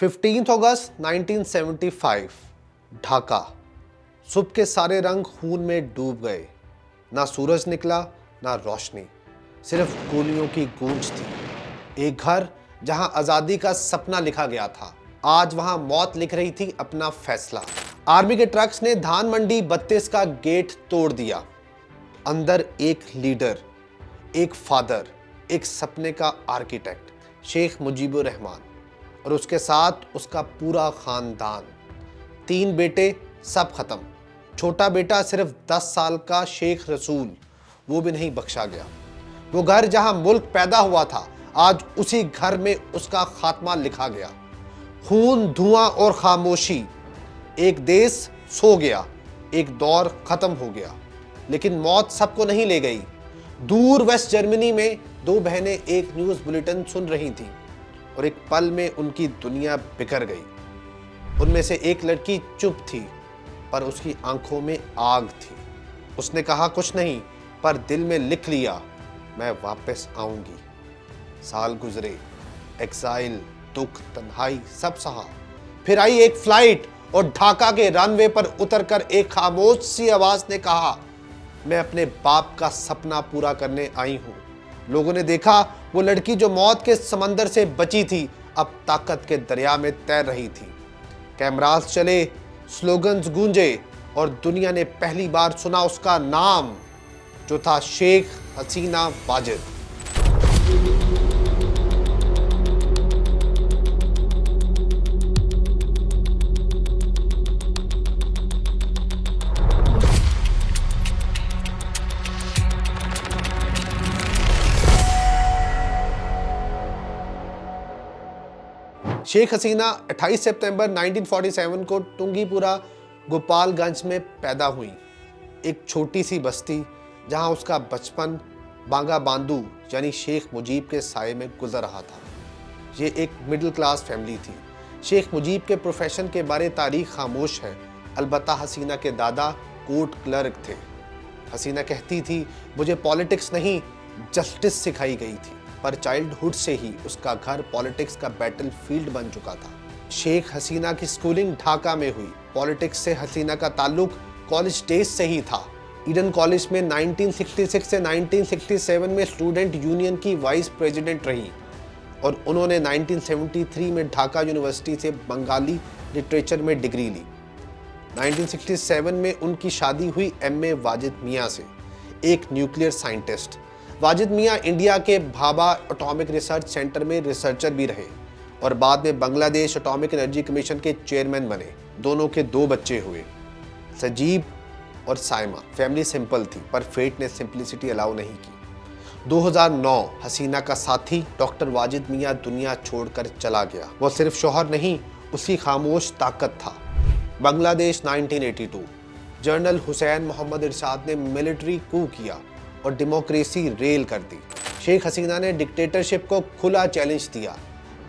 15 अगस्त 1975 ढाका। सुबह के सारे रंग खून में डूब गए। ना सूरज निकला ना रोशनी, सिर्फ गोलियों की गूंज थी। एक घर जहां आजादी का सपना लिखा गया था, आज वहां मौत लिख रही थी अपना फैसला। आर्मी के ट्रक्स ने धान मंडी 32 का गेट तोड़ दिया। अंदर एक लीडर, एक फादर, एक सपने का आर्किटेक्ट शेख मुजीबुर रहमान, और उसके साथ उसका पूरा खानदान। 3 बेटे, सब खत्म। छोटा बेटा सिर्फ 10 साल का शेख रसूल, वो भी नहीं बख्शा गया। वो घर जहां मुल्क पैदा हुआ था, आज उसी घर में उसका खात्मा लिखा गया। खून, धुआं और खामोशी। एक देश सो गया, एक दौर खत्म हो गया। लेकिन मौत सबको नहीं ले गई। दूर वेस्ट जर्मनी में 2 बहनें एक न्यूज़ बुलेटिन सुन रही थीं और एक पल में उनकी दुनिया बिखर गई। उनमें से एक लड़की चुप थी, पर उसकी आंखों में आग थी। उसने कहा कुछ नहीं, पर दिल में लिख लिया, मैं वापस आऊंगी। साल गुजरे, एक्साइल, दुख, तन्हाई सब सहा। फिर आई एक फ्लाइट और ढाका के रनवे पर उतरकर एक खामोश सी आवाज ने कहा, मैं अपने बाप का सपना पूरा करने आई हूं। लोगों ने देखा वो लड़की जो मौत के समंदर से बची थी, अब ताकत के दरिया में तैर रही थी। कैमरास चले, स्लोगन्स गूंजे और दुनिया ने पहली बार सुना उसका नाम, जो था शेख हसीना वाजिद। शेख हसीना 28 सितंबर 1947 को टुंगीपुरा गोपालगंज में पैदा हुई। एक छोटी सी बस्ती जहां उसका बचपन बांगा बांधू यानी शेख मुजीब के साये में गुजर रहा था। ये एक मिडिल क्लास फैमिली थी। शेख मुजीब के प्रोफेशन के बारे तारीख खामोश है, अलबत्ता हसीना के दादा कोर्ट क्लर्क थे। हसीना कहती थी, मुझे पॉलिटिक्स नहीं जस्टिस सिखाई गई थी। पर चाइल्डहुड से ही उसका घर पॉलिटिक्स का बैटल फील्ड बन चुका था। शेख हसीना की स्कूलिंग ढाका में हुई। पॉलिटिक्स से हसीना का ताल्लुक कॉलेज डेज से ही था। ईडन कॉलेज में 1966 से 1967 में स्टूडेंट यूनियन की वाइस प्रेसिडेंट रही और उन्होंने 1973 में ढाका यूनिवर्सिटी से बंगाली लिटरेचर में डिग्री ली। 1967 में उनकी शादी हुई एमए वाजिद मियाँ से, एक न्यूक्लियर साइंटिस्ट। वाजिद मियाँ इंडिया के भाभा एटॉमिक रिसर्च सेंटर में रिसर्चर भी रहे और बाद में बांग्लादेश एटॉमिक एनर्जी कमीशन के चेयरमैन बने। दोनों के 2 बच्चे हुए, सजीब और साइमा। फैमिली सिंपल थी, पर फेट ने सिंपलिसिटी अलाउ नहीं की। 2009 हसीना का साथी डॉक्टर वाजिद मियाँ दुनिया छोड़कर चला गया। वो सिर्फ शौहर नहीं, उसकी खामोश ताकत था। बांग्लादेश 1982, जनरल हुसैन मोहम्मद इरशाद ने मिलिट्री कू किया और डेमोक्रेसी रेल कर दी। शेख हसीना ने डिक्टेटरशिप को खुला चैलेंज दिया।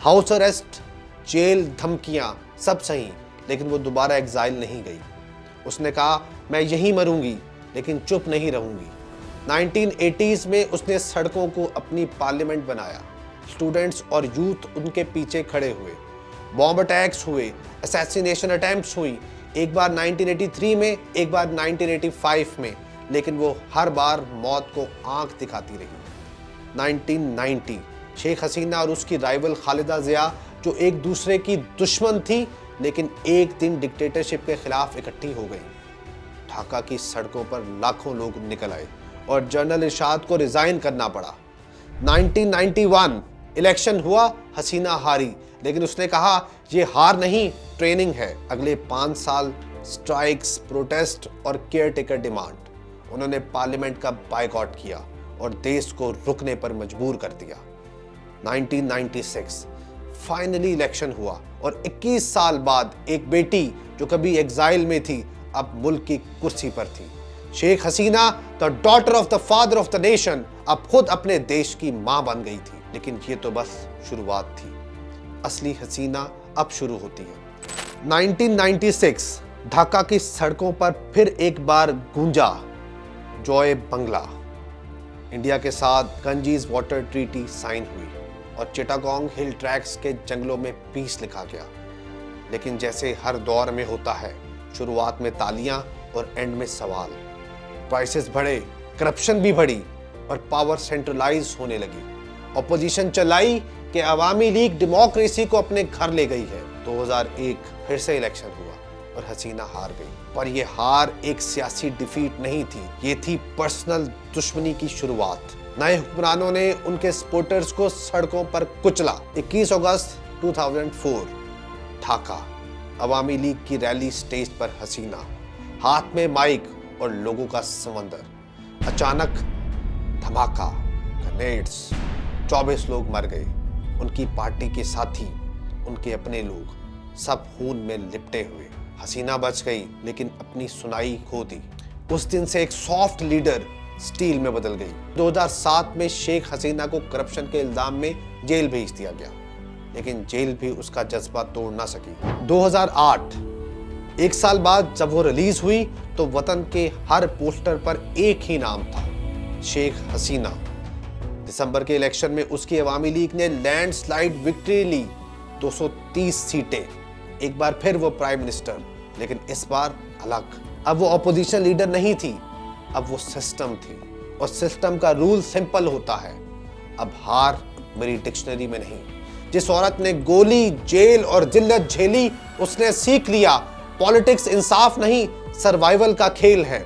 हाउस अरेस्ट, जेल, धमकियां सब सही, लेकिन वो दोबारा एग्जाइल नहीं गई। उसने कहा, मैं यहीं मरूंगी, लेकिन चुप नहीं रहूंगी। 1980s में उसने सड़कों को अपनी पार्लियामेंट बनाया। स्टूडेंट्स और यूथ उनके पीछे खड़े हुए। बॉम्ब अटैक्स हुए, असैसिनेशन अटेम्प्ट्स हुई, एक बार 1983 में, एक बार 1985 में, लेकिन वो हर बार मौत को आंख दिखाती रही। 1990 शेख हसीना और उसकी राइवल खालिदा जिया, जो एक दूसरे की दुश्मन थी, लेकिन एक दिन डिक्टेटरशिप के खिलाफ इकट्ठी हो गई। ढाका की सड़कों पर लाखों लोग निकल आए और जनरल इरशाद को रिजाइन करना पड़ा। 1991 इलेक्शन हुआ, हसीना हारी, लेकिन उसने कहा, ये हार नहीं, ट्रेनिंग है। अगले 5 साल स्ट्राइक्स, प्रोटेस्ट और केयरटेकर डिमांड। उन्होंने पार्लियामेंट का बायकॉट किया और देश को रुकने पर मजबूर कर दिया। 1996 फाइनली इलेक्शन हुआ और 21 साल बाद एक बेटी जो कभी एग्जाइल में थी, अब मुल्क की कुर्सी पर थी। Sheikh Hasina, the daughter of the father of the nation, अब खुद अपने देश की मां बन गई थी। लेकिन ये तो बस शुरुआत थी, असली हसीना अब शुरू होती है। 1996 ढाका की सड़कों पर फिर एक बार गूंजा जॉय बंगला। इंडिया के साथ गंजीज वाटर ट्रीटी साइन हुई और चिटागोंग हिल ट्रैक्स के जंगलों में पीस लिखा गया। लेकिन जैसे हर दौर में होता है, शुरुआत में तालियां और एंड में सवाल। प्राइसेस बढ़े, करप्शन भी बढ़ी और पावर सेंट्रलाइज होने लगी। ऑपोजिशन चलाई कि अवामी लीग डेमोक्रेसी को अपने घर ले गई है। 2001 फिर से इलेक्शन हुआ और हसीना हार गई। पर यह हार एक सियासी डिफीट नहीं थी, ये थी पर्सनल दुश्मनी की शुरुआत। नए हुक्मरानों ने उनके सपोर्टर्स को सड़कों पर कुचला। 21 अगस्त 2004 ढाका, अवामी लीग की रैली स्टेज पर हसीना, हाथ में माइक और लोगों का समंदर। अचानक धमाका, ग्रेनेड्स, 24 लोग मर गए। उनकी पार्टी के साथी, उनके अपने लोग, सब खून में लिपटे हुए। हसीना बच गई लेकिन अपनी सुनाई खो दी। उस दिन से एक सॉफ्ट लीडर स्टील में बदल गई। 2007 में शेख हसीना को करप्शन के इल्जाम में जेल भेज दिया गया, लेकिन जेल भी उसका जज्बा तोड़ ना सकी। 2008 एक साल बाद जब वो रिलीज हुई तो वतन के हर पोस्टर पर एक ही नाम था, शेख हसीना। दिसंबर के इलेक्शन में उसकी अवामी लीग ने लैंडस्लाइड विक्ट्री ली, 230 सीटें। एक बार फिर वो प्राइम मिनिस्टर, लेकिन इस बार अलग। अब वो ऑपोजिशन लीडर नहीं थी, अब वो सिस्टम थी, और सिस्टम का रूल सिंपल होता है, अब हार मेरी डिक्शनरी में नहीं। जिस औरत ने गोली, जेल और जिल्लत झेली, उसने सीख लिया पॉलिटिक्स इंसाफ नहीं, सर्वाइवल का खेल है।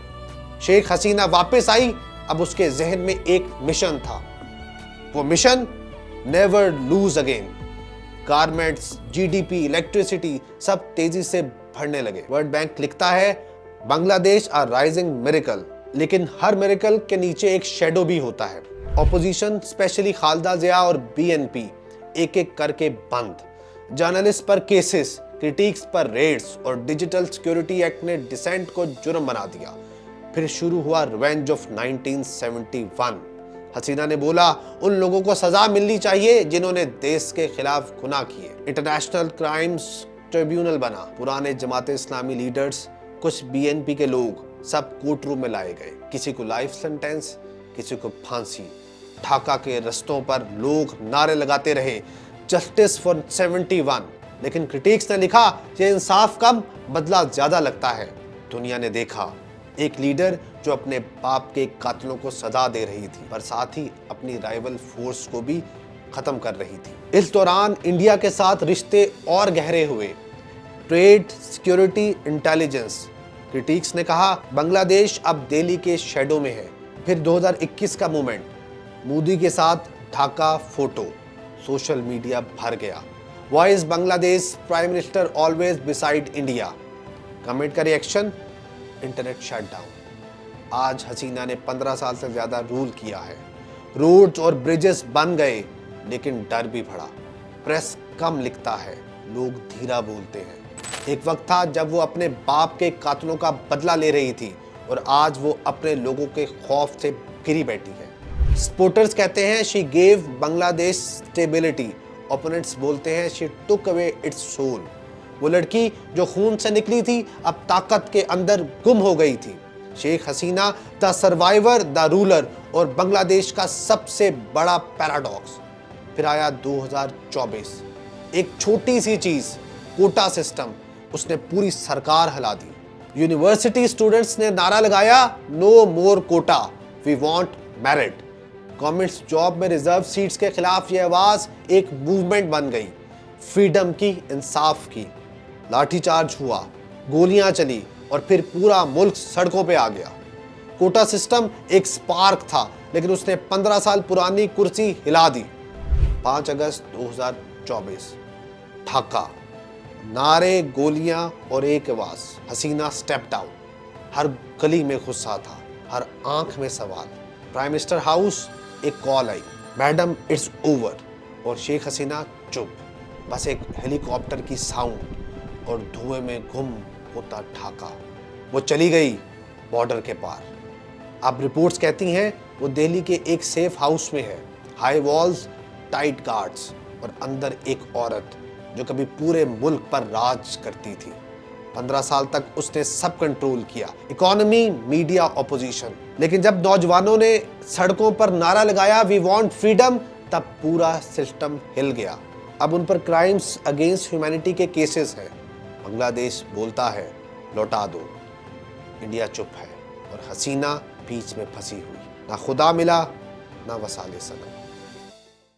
शेख हसीना वापस आई, अब उसके जहन में एक मिशन था। वो mission, never lose again. Garments, GDP, electricity सब तेजी से बढ़ने लगे। वर्ल्ड बैंक लिखता है बांग्लादेश आर राइजिंग मिरेकल, लेकिन हर मिरेकल के नीचे एक शेडो भी होता है। ऑपोजिशन, स्पेशली खालिदा जिया और बीएनपी, एक एक करके बंद। जर्नलिस्ट पर केसेस, क्रिटिक्स पर रेड्स और डिजिटल सिक्योरिटी एक्ट ने डिसेंट को जुर्म बना दिया। फिर शुरू हुआ रिवेंज ऑफ 1971। हसीना ने बोला, उन लोगों को सजा मिलनी चाहिए जिन्होंने देश के खिलाफ गुनाह किए। इंटरनेशनल क्राइम्स ट्रिब्यूनल बना। पुराने जमात इस्लामी लीडर्स, कुछ बीएनपी के लोग, सब कोर्ट रूम में लाए गए। किसी को लाइफ सेंटेंस, किसी को फांसी। ढाका के रस्तों पर लोग नारे लगाते रहे, जस्टिस फॉर 71। लेकिन क्रिटिक्स ने लिखा, ये इंसाफ कम, बदला ज्यादा लगता है। दुनिया ने देखा एक लीडर जो अपने बाप के कातिलों को सजा दे रही थी, पर साथ ही अपनी राइवल फोर्स को भी खत्म कर रही थी। इस दौरान इंडिया के साथ रिश्ते और गहरे हुए। Trade, security, intelligence. क्रिटिक्स ने कहा, बांग्लादेश अब दिल्ली के शेडो में है। फिर 2021 का मूवमेंट, मोदी के साथ ढाका फोटो, सोशल मीडिया भर गया। Voice Bangladesh, prime minister always beside India. Comment का रिएक्शन, इंटरनेट शटडाउन। आज हसीना ने 15 साल से ज्यादा रूल किया है। रोड्स और ब्रिजेस बन गए, लेकिन डर भी बढ़ा। प्रेस कम लिखता है, लोग धीरा बोलते हैं। एक वक्त था जब वो अपने बाप के कातिलों का बदला ले रही थी, और आज वो अपने लोगों के खौफ से गिरी बैठी है। सपोर्टर्स कहते हैं she gave Bangladesh stability, opponents बोलते हैं she took away its soul. वो लड़की जो खून से निकली थी, अब ताकत के अंदर गुम हो गई थी। Sheikh Hasina, the survivor, the ruler, और बांग्लादेश का सबसे बड़ा पैराडॉक्स। फिर आया 2024, एक छोटी सी चीज, कोटा सिस्टम, उसने पूरी सरकार हिला दी। यूनिवर्सिटी स्टूडेंट्स ने नारा लगाया, no more quota, we want merit. Government job में रिजर्व सीट्स के खिलाफ यह आवाज एक मूवमेंट बन गई, फ्रीडम की, इंसाफ की। लाठीचार्ज हुआ, गोलियां चली, और फिर पूरा मुल्क सड़कों पे आ गया। कोटा सिस्टम एक स्पार्क था, लेकिन उसने 15 साल पुरानी कुर्सी हिला दी। 5 अगस्त 2024 ढाका, नारे, गोलियां और एक आवाज, हसीना स्टेप्ड आउट। हर गली में गुस्सा था, हर आंख में सवाल। प्राइम मिनिस्टर हाउस एक call I, madam it's over, और शेख हसीना चुप। बस एक हेलीकॉप्टर की साउंड और धुएं में गुम होता ढाका। वो चली गई बॉर्डर के पार। अब रिपोर्ट्स कहती हैं वो दिल्ली के एक सेफ हाउस में है, हाई वॉल्स, टाइट गार्ड्स, और अंदर एक औरत जो कभी पूरे मुल्क पर राज करती थी। 15 साल तक उसने सब कंट्रोल किया, इकोनॉमी, मीडिया, ऑपोजिशन। लेकिन जब नौजवानों ने सड़कों पर नारा लगाया, वी वांट फ्रीडम, तब पूरा सिस्टम हिल गया। अब उन पर क्राइम्स अगेंस्ट ह्यूमैनिटी के केसेस हैं, बांग्लादेश बोलता है लौटा दो, इंडिया चुप है और हसीना बीच में फंसी हुई, ना खुदा मिला ना वसाले सनम।